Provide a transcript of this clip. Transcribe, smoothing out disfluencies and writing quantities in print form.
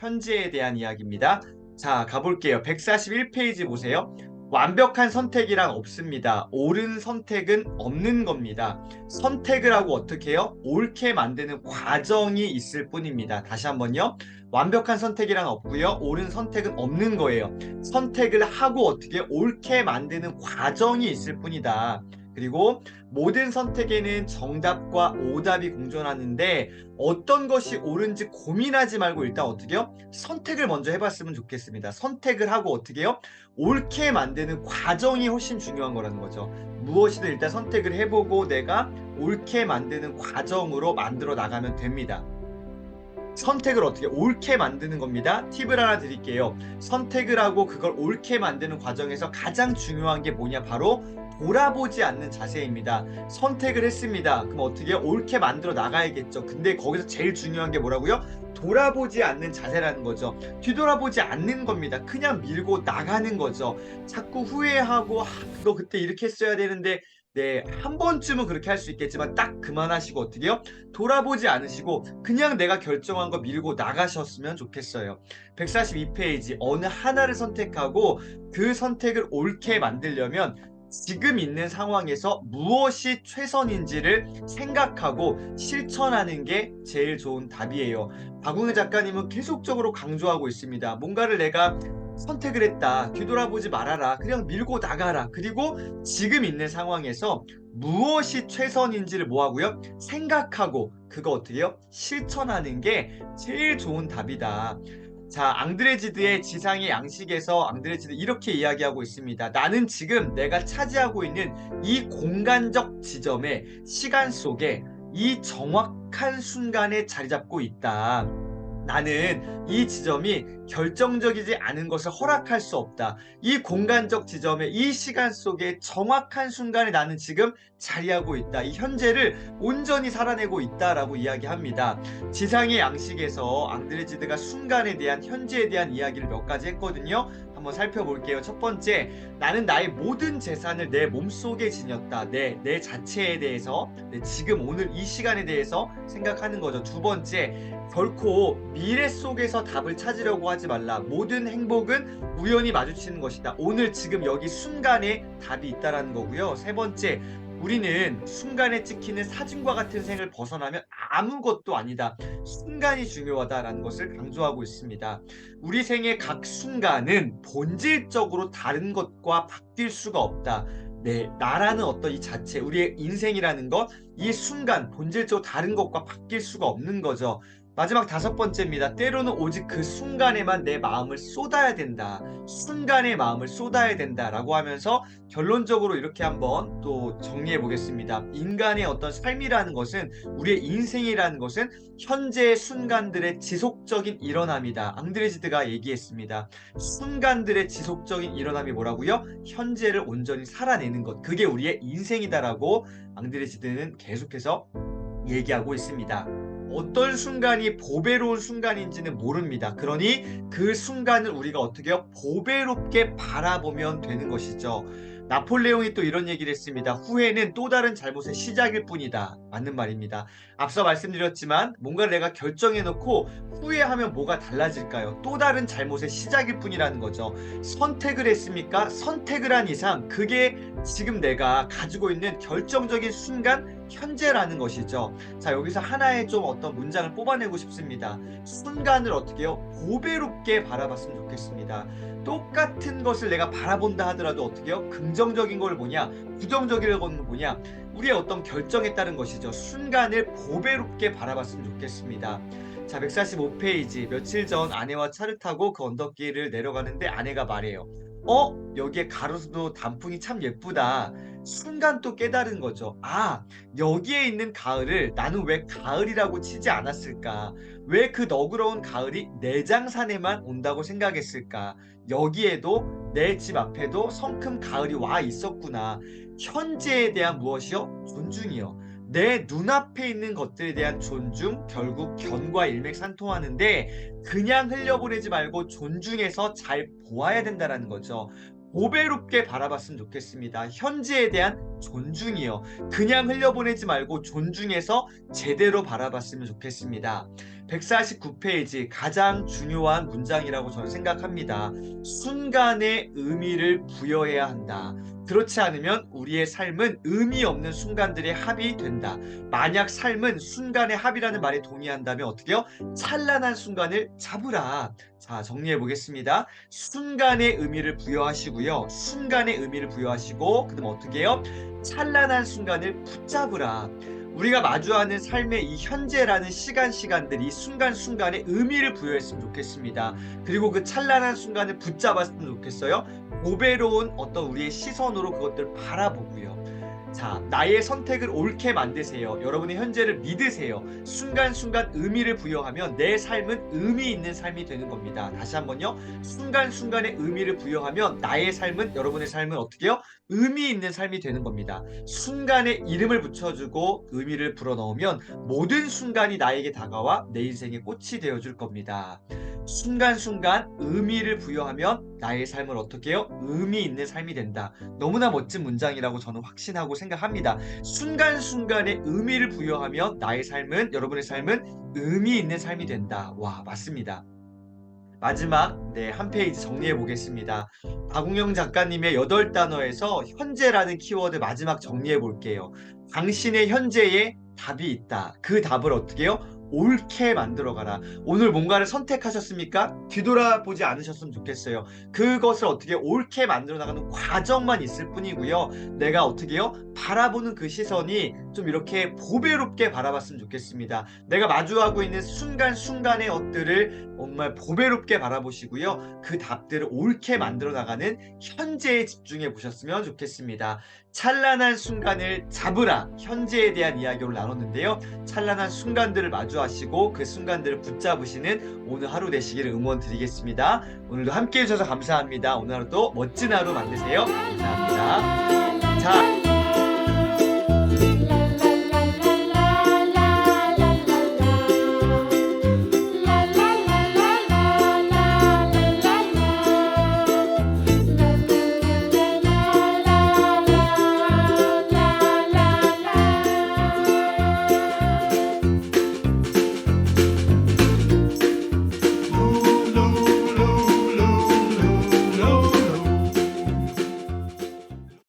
현재에 대한 이야기입니다. 자, 가볼게요. 141페이지 보세요. 완벽한 선택이란 없습니다. 옳은 선택은 없는 겁니다. 선택을 하고 어떻게 해요? 옳게 만드는 과정이 있을 뿐입니다. 다시 한번요. 완벽한 선택이란 없고요. 옳은 선택은 없는 거예요. 선택을 하고 어떻게 옳게 만드는 과정이 있을 뿐이다. 그리고 모든 선택에는 정답과 오답이 공존하는데 어떤 것이 옳은지 고민하지 말고 일단 어떻게요? 선택을 먼저 해봤으면 좋겠습니다. 선택을 하고 어떻게 해요? 옳게 만드는 과정이 훨씬 중요한 거라는 거죠. 무엇이든 일단 선택을 해보고 내가 옳게 만드는 과정으로 만들어 나가면 됩니다. 선택을 어떻게 옳게 만드는 겁니다. 팁을 하나 드릴게요. 선택을 하고 그걸 옳게 만드는 과정에서 가장 중요한 게 뭐냐? 바로 돌아보지 않는 자세입니다. 선택을 했습니다. 그럼 어떻게 옳게 만들어 나가야겠죠. 근데 거기서 제일 중요한 게 뭐라고요? 돌아보지 않는 자세라는 거죠. 뒤돌아보지 않는 겁니다. 그냥 밀고 나가는 거죠. 자꾸 후회하고 그거 그때 이렇게 했어야 되는데 네, 한 번쯤은 그렇게 할 수 있겠지만 딱 그만하시고 어떻게 해요? 돌아보지 않으시고 그냥 내가 결정한 거 밀고 나가셨으면 좋겠어요. 142페이지 어느 하나를 선택하고 그 선택을 옳게 만들려면 지금 있는 상황에서 무엇이 최선인지를 생각하고 실천하는 게 제일 좋은 답이에요. 박웅현 작가님은 계속적으로 강조하고 있습니다. 뭔가를 내가 선택을 했다. 뒤돌아보지 말아라. 그냥 밀고 나가라. 그리고 지금 있는 상황에서 무엇이 최선인지를 뭐하고요? 생각하고 그거 어떻게 해요? 실천하는 게 제일 좋은 답이다. 자, 앙드레지드의 지상의 양식에서 앙드레지드 이렇게 이야기하고 있습니다. 나는 지금 내가 차지하고 있는 이 공간적 지점에 시간 속에 이 정확한 순간에 자리 잡고 있다. 나는 이 지점이 결정적이지 않은 것을 허락할 수 없다. 이 공간적 지점에 이 시간 속에 정확한 순간에 나는 지금 자리하고 있다. 이 현재를 온전히 살아내고 있다라고 이야기합니다. 지상의 양식에서 앙드레지드가 순간에 대한 현재에 대한 이야기를 몇 가지 했거든요. 한번 살펴볼게요. 첫 번째, 나는 나의 모든 재산을 내 몸속에 지녔다. 내 자체에 대해서, 지금 오늘 이 시간에 대해서 생각하는 거죠. 두 번째, 결코 미래 속에서 답을 찾으려고 하지 말라. 모든 행복은 우연히 마주치는 것이다. 오늘 지금 여기 순간에 답이 있다라는 거고요. 세 번째, 우리는 순간에 찍히는 사진과 같은 생을 벗어나면 아무것도 아니다. 순간이 중요하다라는 것을 강조하고 있습니다. 우리 생의 각 순간은 본질적으로 다른 것과 바뀔 수가 없다. 네, 나라는 어떤 이 자체, 우리의 인생이라는 것, 이 순간 본질적으로 다른 것과 바뀔 수가 없는 거죠. 마지막 다섯 번째입니다. 때로는 오직 그 순간에만 내 마음을 쏟아야 된다. 순간의 마음을 쏟아야 된다라고 하면서 결론적으로 이렇게 한번 또 정리해 보겠습니다. 인간의 어떤 삶이라는 것은 우리의 인생이라는 것은 현재의 순간들의 지속적인 일어남이다. 앙드레지드가 얘기했습니다. 순간들의 지속적인 일어남이 뭐라고요? 현재를 온전히 살아내는 것. 그게 우리의 인생이다라고 앙드레지드는 계속해서 얘기하고 있습니다. 어떤 순간이 보배로운 순간인지는 모릅니다. 그러니 그 순간을 우리가 어떻게 해요? 보배롭게 바라보면 되는 것이죠. 나폴레옹이 또 이런 얘기를 했습니다. 후회는 또 다른 잘못의 시작일 뿐이다. 맞는 말입니다. 앞서 말씀드렸지만 뭔가 내가 결정해놓고 후회하면 뭐가 달라질까요? 또 다른 잘못의 시작일 뿐이라는 거죠. 선택을 했습니까? 선택을 한 이상 그게 지금 내가 가지고 있는 결정적인 순간 현재라는 것이죠. 자, 여기서 하나의 좀 어떤 문장을 뽑아내고 싶습니다. 순간을 어떻게 해요? 보배롭게 바라봤으면 좋겠습니다. 똑같은 것을 내가 바라본다 하더라도 어떻게 해요? 긍정적인 걸 뭐냐? 부정적인 건 뭐냐? 우리의 어떤 결정에 따른 것이죠. 순간을 보배롭게 바라봤으면 좋겠습니다. 자, 145페이지. 며칠 전 아내와 차를 타고 그 언덕길을 내려가는데 아내가 말해요. 여기에 가로수도 단풍이 참 예쁘다. 순간 또 깨달은 거죠. 아, 여기에 있는 가을을 나는 왜 가을이라고 치지 않았을까? 왜 그 너그러운 가을이 내장산에만 온다고 생각했을까? 여기에도 내 집 앞에도 성큼 가을이 와 있었구나. 현재에 대한 무엇이요? 존중이요. 내 눈앞에 있는 것들에 대한 존중, 결국 견과 일맥상통하는데 그냥 흘려보내지 말고 존중해서 잘 보아야 된다는 거죠. 보배롭게 바라봤으면 좋겠습니다. 현재에 대한 존중이요. 그냥 흘려보내지 말고 존중해서 제대로 바라봤으면 좋겠습니다. 149페이지 가장 중요한 문장이라고 저는 생각합니다. 순간의 의미를 부여해야 한다. 그렇지 않으면 우리의 삶은 의미 없는 순간들의 합이 된다. 만약 삶은 순간의 합이라는 말에 동의한다면 어떻게 해요? 찬란한 순간을 잡으라. 자, 정리해 보겠습니다. 순간의 의미를 부여하시고요. 순간의 의미를 부여하시고 그다음 어떻게 해요? 찬란한 순간을 붙잡으라. 우리가 마주하는 삶의 이 현재라는 시간들이 순간순간에 의미를 부여했으면 좋겠습니다. 그리고 그 찬란한 순간을 붙잡았으면 좋겠어요. 보배로운 어떤 우리의 시선으로 그것들을 바라보고요. 자, 나의 선택을 옳게 만드세요. 여러분의 현재를 믿으세요. 순간순간 의미를 부여하면 내 삶은 의미 있는 삶이 되는 겁니다. 다시 한번요. 순간순간에 의미를 부여하면 나의 삶은, 여러분의 삶은 어떻게 해요? 의미 있는 삶이 되는 겁니다. 순간에 이름을 붙여주고 의미를 불어넣으면 모든 순간이 나에게 다가와 내 인생의 꽃이 되어줄 겁니다. 순간순간 의미를 부여하면 나의 삶을 어떻게 해요? 의미 있는 삶이 된다. 너무나 멋진 문장이라고 저는 확신하고 생각합니다. 순간순간에 의미를 부여하면 나의 삶은, 여러분의 삶은 의미 있는 삶이 된다. 와, 맞습니다. 마지막 한 페이지 정리해 보겠습니다. 박웅영 작가님의 8단어에서 현재라는 키워드 마지막 정리해 볼게요. 당신의 현재에 답이 있다. 그 답을 어떻게 해요? 옳게 만들어가라. 오늘 뭔가를 선택하셨습니까? 뒤돌아보지 않으셨으면 좋겠어요. 그것을 어떻게 옳게 만들어 나가는 과정만 있을 뿐이고요. 내가 어떻게 해요? 바라보는 그 시선이 좀 이렇게 보배롭게 바라봤으면 좋겠습니다. 내가 마주하고 있는 순간순간의 것들을 정말 보배롭게 바라보시고요. 그 답들을 옳게 만들어 나가는 현재에 집중해 보셨으면 좋겠습니다. 찬란한 순간을 잡으라. 현재에 대한 이야기를 나눴는데요. 찬란한 순간들을 마주하시고 그 순간들을 붙잡으시는 오늘 하루 되시기를 응원드리겠습니다. 오늘도 함께 해주셔서 감사합니다. 오늘 하루도 멋진 하루 만드세요. 감사합니다. 자.